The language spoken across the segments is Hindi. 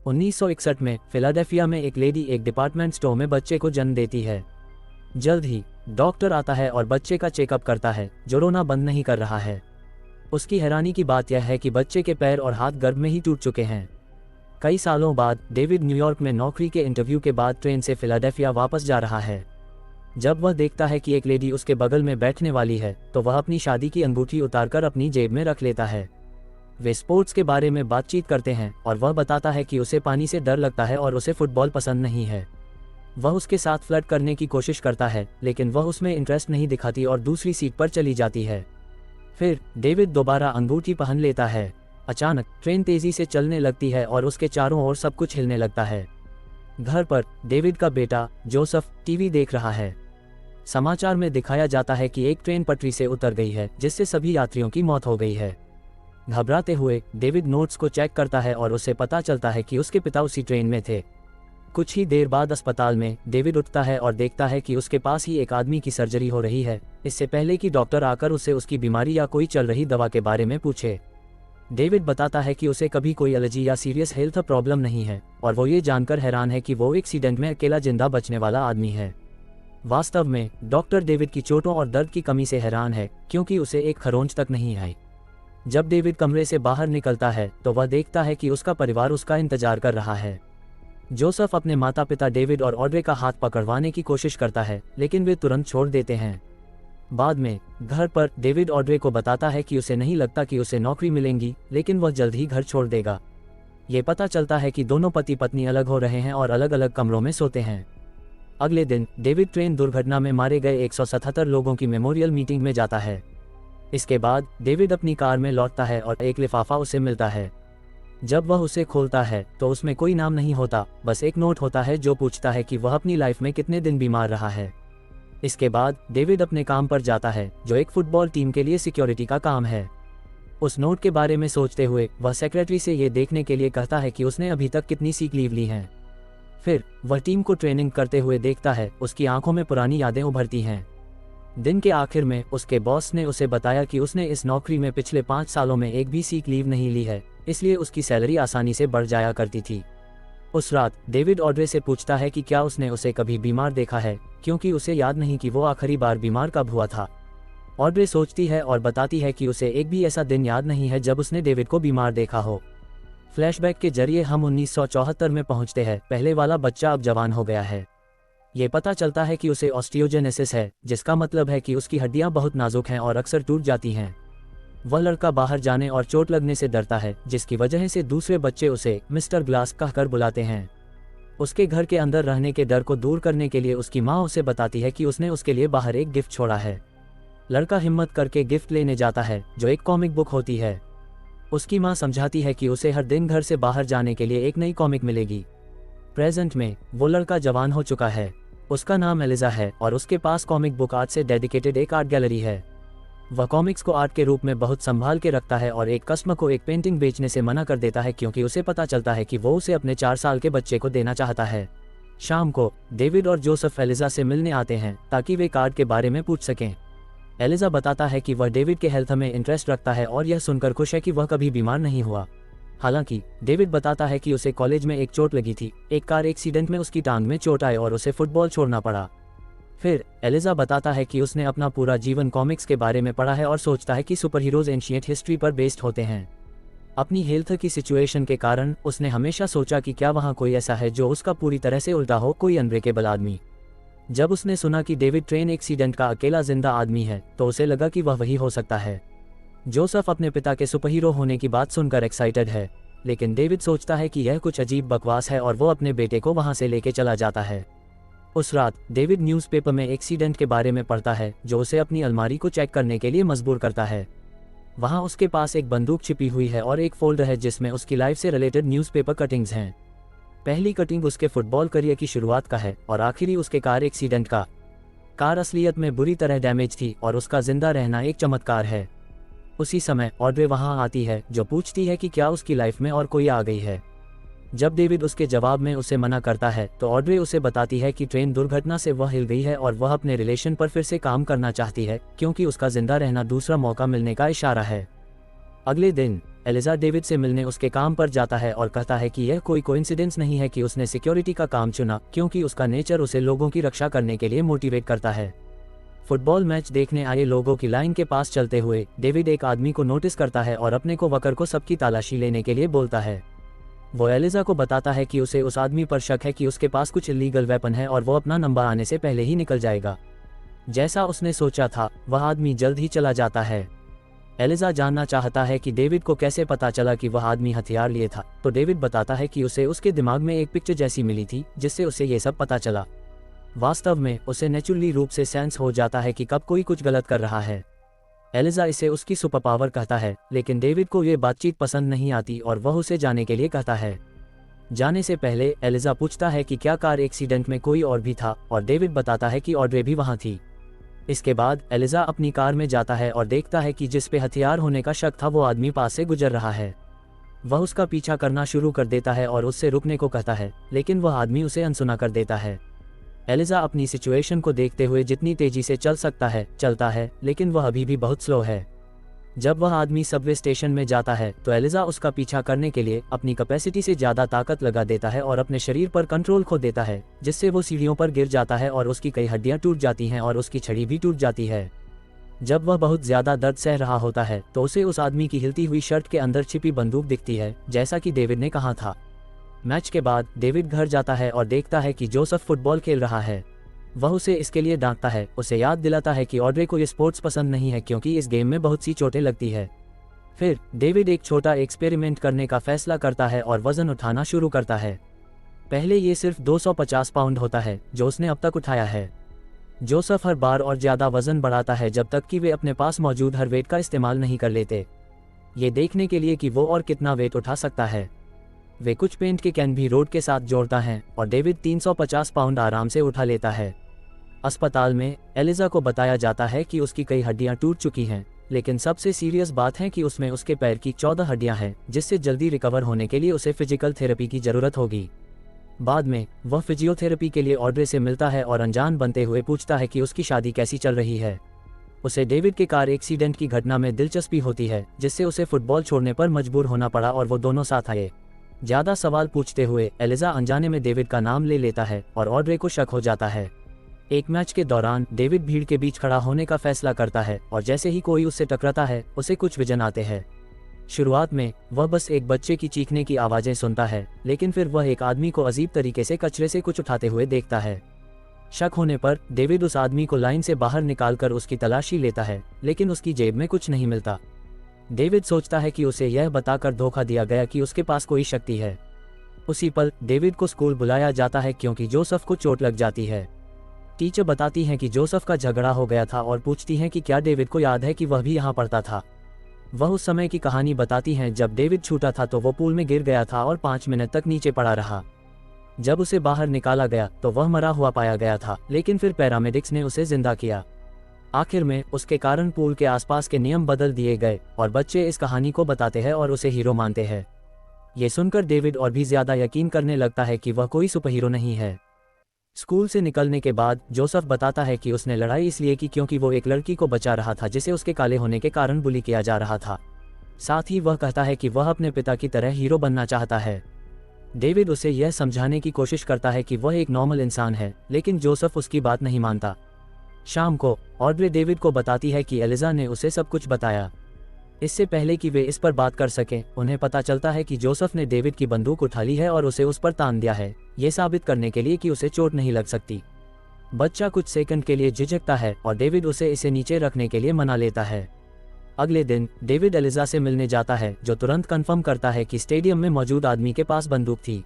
1961 में फिलाडेल्फिया में एक लेडी एक डिपार्टमेंट स्टोर में बच्चे को जन्म देती है। जल्द ही डॉक्टर आता है और बच्चे का चेकअप करता है, जो रोना बंद नहीं कर रहा है। उसकी हैरानी की बात यह है कि बच्चे के पैर और हाथ गर्भ में ही टूट चुके हैं। कई सालों बाद डेविड न्यूयॉर्क में नौकरी के इंटरव्यू के बाद ट्रेन से फिलाडेल्फिया वापस जा रहा है। जब वह देखता है कि एक लेडी उसके बगल में बैठने वाली है, तो वह अपनी शादी की अंगूठी उतारकर अपनी जेब में रख लेता है। वे स्पोर्ट्स के बारे में बातचीत करते हैं और वह बताता है कि उसे पानी से डर लगता है और उसे फुटबॉल पसंद नहीं है। वह उसके साथ फ्लर्ट करने की कोशिश करता है, लेकिन वह उसमें इंटरेस्ट नहीं दिखाती और दूसरी सीट पर चली जाती है। फिर डेविड दोबारा अंगूठी पहन लेता है। अचानक ट्रेन तेजी से चलने लगती है और उसके चारों ओर सब कुछ हिलने लगता है। घर पर डेविड का बेटा जोसेफ टीवी देख रहा है। समाचार में दिखाया जाता है कि एक ट्रेन पटरी से उतर गई है, जिससे सभी यात्रियों की मौत हो गई है। घबराते हुए डेविड नोट्स को चेक करता है और उसे पता चलता है कि उसके पिता उसी ट्रेन में थे। कुछ ही देर बाद अस्पताल में डेविड उठता है और देखता है कि उसके पास ही एक आदमी की सर्जरी हो रही है, इससे पहले कि डॉक्टर आकर उसे उसकी बीमारी या कोई चल रही दवा के बारे में पूछे। डेविड बताता है कि उसे कभी कोई एलर्जी या सीरियस हेल्थ प्रॉब्लम नहीं है, और वो ये जानकर हैरान है कि वो एक्सीडेंट में अकेला जिंदा बचने वाला आदमी है। वास्तव में डॉक्टर डेविड की चोटों और दर्द की कमी से हैरान है, क्योंकि उसे एक खरोंच तक नहीं आई। जब डेविड कमरे से बाहर निकलता है तो वह देखता है कि उसका परिवार उसका इंतजार कर रहा है। जोसेफ अपने माता पिता डेविड और ऑड्रे का हाथ पकड़वाने की कोशिश करता है, लेकिन वे तुरंत छोड़ देते हैं। बाद में घर पर डेविड ऑड्रे को बताता है कि उसे नहीं लगता कि उसे नौकरी मिलेगी, लेकिन वह जल्द ही घर छोड़ देगा। ये पता चलता है कि दोनों पति पत्नी अलग हो रहे हैं और अलग अलग कमरों में सोते हैं। अगले दिन डेविड ट्रेन दुर्घटना में मारे गए 177 लोगों की मेमोरियल मीटिंग में जाता है। इसके बाद डेविड अपनी कार में लौटता है और एक लिफाफा उसे मिलता है। जब वह उसे खोलता है तो उसमें कोई नाम नहीं होता, बस एक नोट होता है जो पूछता है कि वह अपनी लाइफ में कितने दिन बीमार रहा है। इसके बाद डेविड अपने काम पर जाता है, जो एक फुटबॉल टीम के लिए सिक्योरिटी का काम है। उस नोट के बारे में सोचते हुए वह सेक्रेटरी से ये देखने के लिए कहता है कि उसने अभी तक कितनी सीक लीव ली हैं। फिर वह टीम को ट्रेनिंग करते हुए देखता है, उसकी आंखों में पुरानी यादें उभरती हैं। दिन के आखिर में उसके बॉस ने उसे बताया कि उसने इस नौकरी में पिछले 5 सालों में एक भी सीक लीव नहीं ली है, इसलिए उसकी सैलरी आसानी से बढ़ जाया करती थी। उस रात डेविड ऑड्रे से पूछता है कि क्या उसने उसे कभी बीमार देखा है, क्योंकि उसे याद नहीं कि वो आखिरी बार बीमार कब हुआ था। ऑड्रे सोचती है और बताती है कि उसे एक भी ऐसा दिन याद नहीं है जब उसने डेविड को बीमार देखा हो। फ्लैशबैक के जरिए हम 1974 में पहुंचते हैं। पहले वाला बच्चा अब जवान हो गया है। ये पता चलता है कि उसे ऑस्टियोजेनेसिस है, जिसका मतलब है कि उसकी हड्डियां बहुत नाजुक हैं और अक्सर टूट जाती हैं। वह लड़का बाहर जाने और चोट लगने से डरता है, जिसकी वजह से दूसरे बच्चे उसे मिस्टर ग्लास कहकर बुलाते हैं। उसके घर के अंदर रहने के डर को दूर करने के लिए उसकी माँ उसे बताती है कि उसने उसके लिए बाहर एक गिफ्ट छोड़ा है। लड़का हिम्मत करके गिफ्ट लेने जाता है, जो एक कॉमिक बुक होती है। उसकी माँ समझाती है कि उसे हर दिन घर से बाहर जाने के लिए एक नई कॉमिक मिलेगी। प्रेजेंट में वो लड़का जवान हो चुका है। उसका नाम एलिजा है और उसके पास कॉमिक बुक आर्ट से डेडिकेटेड एक आर्ट गैलरी है। वह कॉमिक्स को आर्ट के रूप में बहुत संभाल के रखता है और एक कस्टमर को एक पेंटिंग बेचने से मना कर देता है, क्योंकि उसे पता चलता है कि वो उसे अपने 4 साल के बच्चे को देना चाहता है। शाम को डेविड और जोसेफ एलिजा से मिलने आते हैं ताकि वे कार्ड के बारे में पूछ सकें। एलिजा बताता है कि वह डेविड के हेल्थ में इंटरेस्ट रखता है और यह सुनकर खुश है कि वह कभी बीमार नहीं हुआ। हालांकि डेविड बताता है कि उसे कॉलेज में एक चोट लगी थी। एक कार एक्सीडेंट में उसकी टांग में चोट आई और उसे फुटबॉल छोड़ना पड़ा। फिर एलिजा बताता है कि उसने अपना पूरा जीवन कॉमिक्स के बारे में पढ़ा है और सोचता है कि सुपर हीरोज एंशिएंट हिस्ट्री पर बेस्ड होते हैं। अपनी हेल्थ की सिचुएशन के कारण उसने हमेशा सोचा कि क्या वहाँ कोई ऐसा है जो उसका पूरी तरह से उल्टा हो, कोई अनब्रेकेबल आदमी। जब उसने सुना कि डेविड ट्रेन एक्सीडेंट का अकेला जिंदा आदमी है, तो उसे लगा कि वह वही हो सकता है। जोसेफ अपने पिता के सुपरहीरो होने की बात सुनकर एक्साइटेड है, लेकिन डेविड सोचता है कि यह कुछ अजीब बकवास है और वो अपने बेटे को वहां से लेके चला जाता है। उस रात डेविड न्यूज़पेपर में एक्सीडेंट के बारे में पढ़ता है, जो उसे अपनी अलमारी को चेक करने के लिए मजबूर करता है। वहां उसके पास एक बंदूक छिपी हुई है और एक फोल्डर है जिसमें उसकी लाइफ से रिलेटेड न्यूज़पेपर कटिंग्स हैं। पहली कटिंग उसके फुटबॉल करियर की शुरुआत का है और आखिरी उसके कार एक्सीडेंट का। कार असलियत में बुरी तरह डैमेज थी और उसका जिंदा रहना एक चमत्कार है। उसी समय ऑड्रे वहां आती है, जो पूछती है कि क्या उसकी लाइफ में और कोई आ गई है। जब डेविड उसके जवाब में उसे मना करता है, तो ऑड्रे उसे बताती है कि ट्रेन दुर्घटना से वह हिल गई है और वह अपने रिलेशन पर फिर से काम करना चाहती है, क्योंकि उसका जिंदा रहना दूसरा मौका मिलने का इशारा है। अगले दिन एलिजा डेविड से मिलने उसके काम पर जाता है और कहता है कि यह कोई कोइंसिडेंस नहीं है कि उसने सिक्योरिटी का काम चुना, क्योंकि उसका नेचर उसे लोगों की रक्षा करने के लिए मोटिवेट करता है। फुटबॉल मैच देखने आए लोगों की लाइन के पास चलते हुए डेविड एक आदमी को नोटिस करता है और अपने को वकर को सबकी तलाशी लेने के लिए बोलता है। वो एलिजा को बताता है कि उसे उस आदमी पर शक है कि उसके पास कुछ इलीगल वेपन है और वो अपना नंबर आने से पहले ही निकल जाएगा। जैसा उसने सोचा था, वह आदमी जल्द ही चला जाता है। एलिजा जानना चाहता है कि डेविड को कैसे पता चला कि वह आदमी हथियार लिए था, तो डेविड बताता है कि उसे उसके दिमाग में एक पिक्चर जैसी मिली थी जिससे उसे ये सब पता चला। वास्तव में उसे नेचुरली रूप से सेंस हो जाता है कि कब कोई कुछ गलत कर रहा है। एलिजा इसे उसकी सुपर पावर कहता है, लेकिन डेविड को ये बातचीत पसंद नहीं आती और वह उसे जाने के लिए कहता है। जाने से पहले एलिजा पूछता है कि क्या कार एक्सीडेंट में कोई और भी था, और डेविड बताता है कि ऑड्रे भी वहाँ थी। इसके बाद एलिजा अपनी कार में जाता है और देखता है कि जिस पे हथियार होने का शक था वो आदमी पास से गुजर रहा है। वह उसका पीछा करना शुरू कर देता है और उससे रुकने को कहता है, लेकिन वह आदमी उसे अनसुना कर देता है। एलिजा अपनी सिचुएशन को देखते हुए जितनी तेजी से चल सकता है चलता है, लेकिन वह अभी भी बहुत स्लो है। जब वह आदमी सबवे स्टेशन में जाता है तो एलिजा उसका पीछा करने के लिए अपनी कैपेसिटी से ज़्यादा ताकत लगा देता है और अपने शरीर पर कंट्रोल खो देता है, जिससे वो सीढ़ियों पर गिर जाता है और उसकी कई हड्डियां टूट जाती हैं और उसकी छड़ी भी टूट जाती है। जब वह बहुत ज़्यादा दर्द सह रहा होता है तो उसे उस आदमी की हिलती हुई शर्ट के अंदर छिपी बंदूक दिखती है, जैसा कि डेविड ने कहा था। मैच के बाद डेविड घर जाता है और देखता है कि जोसेफ फुटबॉल खेल रहा है। वह उसे इसके लिए डांटता है, उसे याद दिलाता है कि ऑड्रे को ये स्पोर्ट्स पसंद नहीं है क्योंकि इस गेम में बहुत सी चोटें लगती है। फिर डेविड एक छोटा एक्सपेरिमेंट करने का फैसला करता है और वजन उठाना शुरू करता है। पहले ये सिर्फ 250 पाउंड होता है जो उसने अब तक उठाया है। जोसेफ हर बार और ज़्यादा वजन बढ़ाता है जब तक कि वे अपने पास मौजूद हर वेट का इस्तेमाल नहीं कर लेते, ये देखने के लिए कि वो और कितना वेट उठा सकता है। वे कुछ पेंट के कैन भी रोड के साथ जोड़ता है और डेविड 350 पाउंड आराम से उठा लेता है। अस्पताल में एलिजा को बताया जाता है कि उसकी कई हड्डियां टूट चुकी हैं, लेकिन सबसे सीरियस बात है कि उसमें उसके पैर की 14 हड्डियां हैं, जिससे जल्दी रिकवर होने के लिए उसे फिजिकल थेरेपी की ज़रूरत होगी। बाद में वह फिजियोथेरेपी के लिए ऑड्रे से मिलता है और अनजान बनते हुए पूछता है कि उसकी शादी कैसी चल रही है। उसे डेविड के कार एक्सीडेंट की घटना में दिलचस्पी होती है, जिससे उसे फुटबॉल छोड़ने पर मजबूर होना पड़ा और वो दोनों साथ आए। ज़्यादा सवाल पूछते हुए एलिजा अनजाने में डेविड का नाम ले लेता है और ऑड्रे को शक हो जाता है। एक मैच के दौरान डेविड भीड़ के बीच खड़ा होने का फैसला करता है और जैसे ही कोई उससे टकराता है उसे कुछ विजन आते हैं। शुरुआत में वह बस एक बच्चे की चीखने की आवाज़ें सुनता है, लेकिन फिर वह एक आदमी को अजीब तरीके से कचरे से कुछ उठाते हुए देखता है। शक होने पर डेविड उस आदमी को लाइन से बाहर निकालकर उसकी तलाशी लेता है, लेकिन उसकी जेब में कुछ नहीं मिलता। डेविड सोचता है कि उसे यह बताकर धोखा दिया गया कि उसके पास कोई शक्ति है। उसी पल डेविड को स्कूल बुलाया जाता है क्योंकि जोसेफ को चोट लग जाती है। टीचर बताती हैं कि जोसेफ का झगड़ा हो गया था और पूछती हैं कि क्या डेविड को याद है कि वह भी यहाँ पढ़ता था। वह उस समय की कहानी बताती हैं जब डेविड छूटा था तो वो पूल में गिर गया था और 5 मिनट तक नीचे पड़ा रहा। जब उसे बाहर निकाला गया तो वह मरा हुआ पाया गया था, लेकिन फिर पैरामेडिक्स ने उसे जिंदा किया। आखिर में उसके कारण पूल के आसपास के नियम बदल दिए गए और बच्चे इस कहानी को बताते हैं और उसे हीरो मानते हैं। ये सुनकर डेविड और भी ज्यादा यकीन करने लगता है कि वह कोई सुपर हीरो नहीं है। स्कूल से निकलने के बाद जोसेफ बताता है कि उसने लड़ाई इसलिए की क्योंकि वो एक लड़की को बचा रहा था जिसे उसके काले होने के कारण बुली किया जा रहा था। साथ ही वह कहता है कि वह अपने पिता की तरह हीरो बनना चाहता है। डेविड उसे यह समझाने की कोशिश करता है कि वह एक नॉर्मल इंसान है, लेकिन जोसेफ उसकी बात नहीं मानता। शाम को ऑड्रे डेविड को बताती है कि एलिजा ने उसे सब कुछ बताया। इससे पहले कि वे इस पर बात कर सकें, उन्हें पता चलता है कि जोसेफ ने डेविड की बंदूक उठा ली है और उसे उस पर तान दिया है, ये साबित करने के लिए कि उसे चोट नहीं लग सकती। बच्चा कुछ सेकंड के लिए झिझकता है और डेविड उसे इसे नीचे रखने के लिए मना लेता है। अगले दिन डेविड एलिजा से मिलने जाता है, जो तुरंत कंफर्म करता है कि स्टेडियम में मौजूद आदमी के पास बंदूक थी।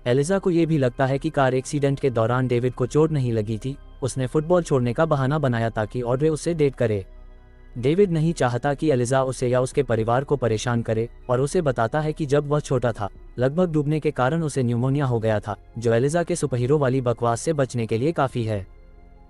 एलिजा को यह भी लगता है कि कार एक्सीडेंट के दौरान डेविड को चोट नहीं लगी थी, उसने फुटबॉल छोड़ने का बहाना बनाया ताकि ऑड्रे उससे डेट करे। डेविड नहीं चाहता कि एलिजा उसे या उसके परिवार को परेशान करे और उसे बताता है कि जब वह छोटा था, लगभग डूबने के कारण उसे न्यूमोनिया हो गया था, जो एलिजा के सुपरहीरो वाली बकवास से बचने के लिए काफ़ी है।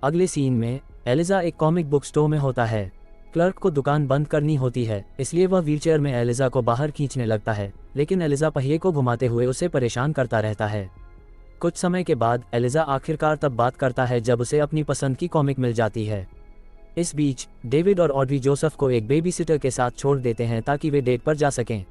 अगले सीन में एलिजा एक कॉमिक बुक स्टोर में होता है। क्लर्क को दुकान बंद करनी होती है, इसलिए वह व्हीलचेयर में एलिजा को बाहर खींचने लगता है, लेकिन एलिजा पहिए को घुमाते हुए उसे परेशान करता रहता है। कुछ समय के बाद एलिजा आखिरकार तब बात करता है जब उसे अपनी पसंद की कॉमिक मिल जाती है। इस बीच डेविड और ऑड्री जोसेफ को एक बेबी सिटर के साथ छोड़ देते हैं ताकि वे डेट पर जा सकें।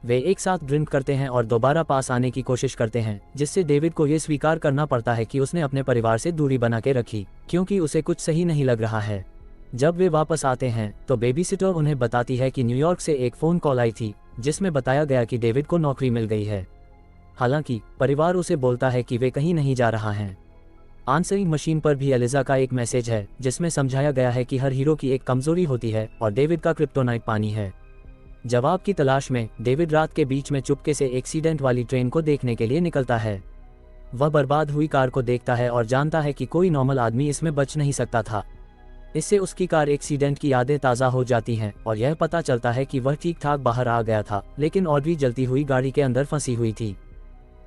वे एक साथ ड्रिंक करते हैं और दोबारा पास आने की कोशिश करते हैं, जिससे डेविड को ये स्वीकार करना पड़ता है कि उसने अपने परिवार से दूरी बना के रखी, क्योंकि उसे कुछ सही नहीं लग रहा है। जब वे वापस आते हैं तो बेबीसिटर उन्हें बताती है कि न्यूयॉर्क से एक फ़ोन कॉल आई थी, जिसमें बताया गया कि डेविड को नौकरी मिल गई है। हालांकि परिवार उसे बोलता है कि वे कहीं नहीं जा रहा हैं। आंसरिंग मशीन पर भी एलिजा का एक मैसेज है, जिसमें समझाया गया है कि हर हीरो की एक कमजोरी होती है और डेविड का क्रिप्टोनाइट पानी है। जवाब की तलाश में डेविड रात के बीच में चुपके से एक्सीडेंट वाली ट्रेन को देखने के लिए निकलता है। वह बर्बाद हुई कार को देखता है और जानता है कि कोई नॉर्मल आदमी इसमें बच नहीं सकता था। इससे उसकी कार एक्सीडेंट की यादें ताज़ा हो जाती हैं और यह पता चलता है कि वह ठीक ठाक बाहर आ गया था, लेकिन ऑड्री जलती हुई गाड़ी के अंदर फंसी हुई थी।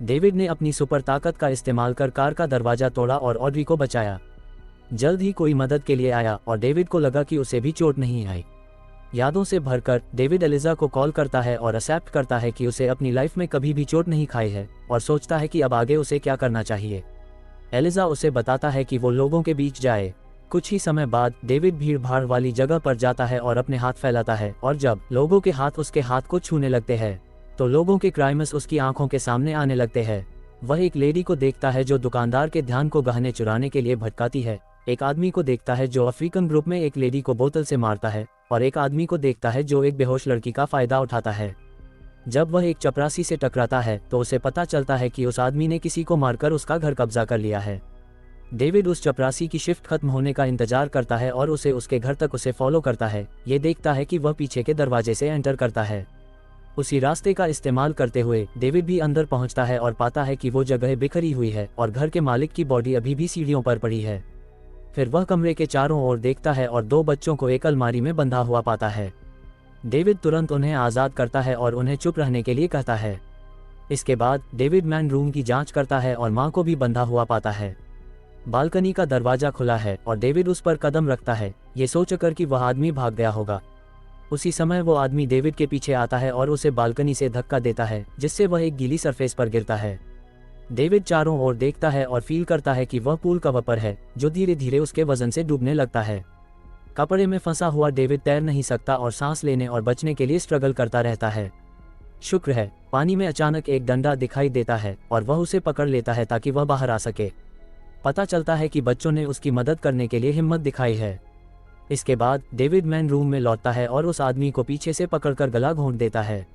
डेविड ने अपनी सुपर ताकत का इस्तेमाल कर कार का दरवाजा तोड़ा और ऑड्री को बचाया। जल्द ही कोई मदद के लिए आया और डेविड को लगा कि उसे भी चोट नहीं आई। यादों से भरकर डेविड एलिजा को कॉल करता है और एक्सेप्ट करता है कि उसे अपनी लाइफ में कभी भी चोट नहीं खाई है और सोचता है कि अब आगे उसे क्या करना चाहिए। एलिजा उसे बताता है कि वो लोगों के बीच जाए। कुछ ही समय बाद डेविड भीड़ भाड़ वाली जगह पर जाता है और अपने हाथ फैलाता है, और जब लोगों के हाथ उसके हाथ को छूने लगते हैं तो लोगों के क्राइम्स उसकी आंखों के सामने आने लगते हैं। वह एक लेडी को देखता है जो दुकानदार के ध्यान को गहने चुराने के लिए भटकाती है, एक आदमी को देखता है जो अफ्रीकन ग्रुप में एक लेडी को बोतल से मारता है, और एक आदमी को देखता है जो एक बेहोश लड़की का फायदा उठाता है। जब वह एक चपरासी से टकराता है तो उसे पता चलता है कि उस आदमी ने किसी को मारकर उसका घर कब्जा कर लिया है। डेविड उस चपरासी की शिफ्ट खत्म होने का इंतजार करता है और उसे उसके घर तक उसे फॉलो करता है। ये देखता है कि वह पीछे के दरवाजे से एंटर करता है। उसी रास्ते का इस्तेमाल करते हुए डेविड भी अंदर पहुंचता है और पाता है कि वो जगह बिखरी हुई है और घर के मालिक की बॉडी अभी भी सीढ़ियों पर पड़ी है। फिर वह कमरे के चारों ओर देखता है और 2 बच्चों को एक अलमारी में बंधा हुआ पाता है। डेविड तुरंत उन्हें आज़ाद करता है और उन्हें चुप रहने के लिए कहता है। इसके बाद डेविड मैन रूम की जांच करता है और मां को भी बंधा हुआ पाता है। बालकनी का दरवाजा खुला है और डेविड उस पर कदम रखता है, ये सोचकर कि वह आदमी भाग गया होगा। उसी समय वो आदमी डेविड के पीछे आता है और उसे बालकनी से धक्का देता है, जिससे वह एक गीली सरफेस पर गिरता है। डेविड चारों ओर देखता है और फील करता है कि वह पूल कवर पर है, जो धीरे धीरे उसके वजन से डूबने लगता है। कपड़े में फंसा हुआ डेविड तैर नहीं सकता और सांस लेने और बचने के लिए स्ट्रगल करता रहता है। शुक्र है, पानी में अचानक एक डंडा दिखाई देता है और वह उसे पकड़ लेता है ताकि वह बाहर आ सके। पता चलता है कि बच्चों ने उसकी मदद करने के लिए हिम्मत दिखाई है। इसके बाद डेविड मैन रूम में लौटता है और उस आदमी को पीछे से पकड़कर गला घोंट देता है।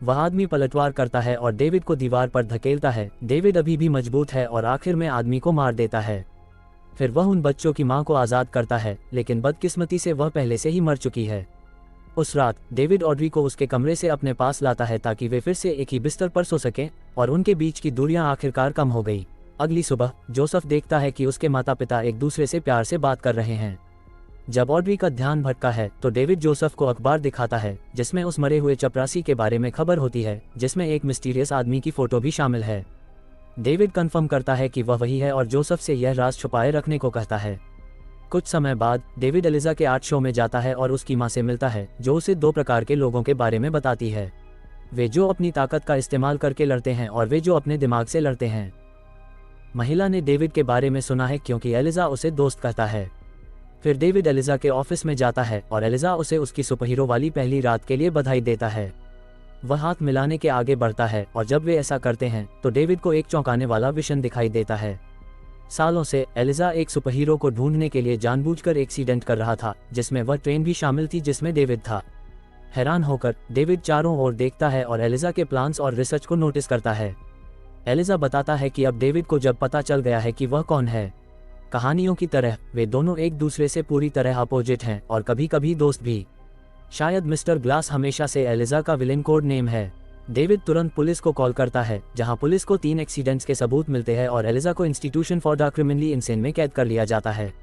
वह आदमी पलटवार करता है और डेविड को दीवार पर धकेलता है। डेविड अभी भी मजबूत है और आखिर में आदमी को मार देता है। फिर वह उन बच्चों की मां को आज़ाद करता है, लेकिन बदकिस्मती से वह पहले से ही मर चुकी है। उस रात डेविड ऑड्री को उसके कमरे से अपने पास लाता है ताकि वे फिर से एक ही बिस्तर पर सो सकें, और उनके बीच की दूरियां आखिरकार कम हो गई। अगली सुबह जोसेफ देखता है कि उसके माता पिता एक दूसरे से प्यार से बात कर रहे हैं। जब ऑड्री का ध्यान भटका है तो डेविड जोसेफ को अखबार दिखाता है, जिसमें उस मरे हुए चपरासी के बारे में खबर होती है, जिसमें एक मिस्टीरियस आदमी की फोटो भी शामिल है। डेविड कंफर्म करता है कि वह वही है और जोसेफ से यह राज छुपाए रखने को कहता है। कुछ समय बाद डेविड एलिजा के आर्ट शो में जाता है और उसकी मां से मिलता है, जो उसे 2 प्रकार के लोगों के बारे में बताती है। वे जो अपनी ताकत का इस्तेमाल करके लड़ते हैं और वे जो अपने दिमाग से लड़ते हैं। महिला ने डेविड के बारे में सुना है क्योंकि एलिजा उसे दोस्त कहता है। फिर डेविड एलिजा के ऑफिस में जाता है और एलिजा उसे उसकी सुपरहीरो वाली पहली रात के लिए बधाई देता है। वह हाथ मिलाने के आगे बढ़ता है और जब वे ऐसा करते हैं तो डेविड को एक चौंकाने वाला विजन दिखाई देता है। सालों से एलिजा एक सुपरहीरो को ढूंढने के लिए जानबूझकर एक्सीडेंट कर रहा था, जिसमें वह ट्रेन भी शामिल थी जिसमें डेविड था। हैरान होकर डेविड चारों ओर देखता है और एलिजा के प्लान्स और रिसर्च को नोटिस करता है। एलिजा बताता है कि अब डेविड को जब पता चल गया है कि वह कौन है। कहानियों की तरह वे दोनों एक दूसरे से पूरी तरह अपोजिट हैं और कभी कभी दोस्त भी। शायद मिस्टर ग्लास हमेशा से एलिजा का विलेन कोड नेम है। डेविड तुरंत पुलिस को कॉल करता है, जहां पुलिस को 3 एक्सीडेंट्स के सबूत मिलते हैं और एलिजा को institution for the criminally insane में कैद कर लिया जाता है।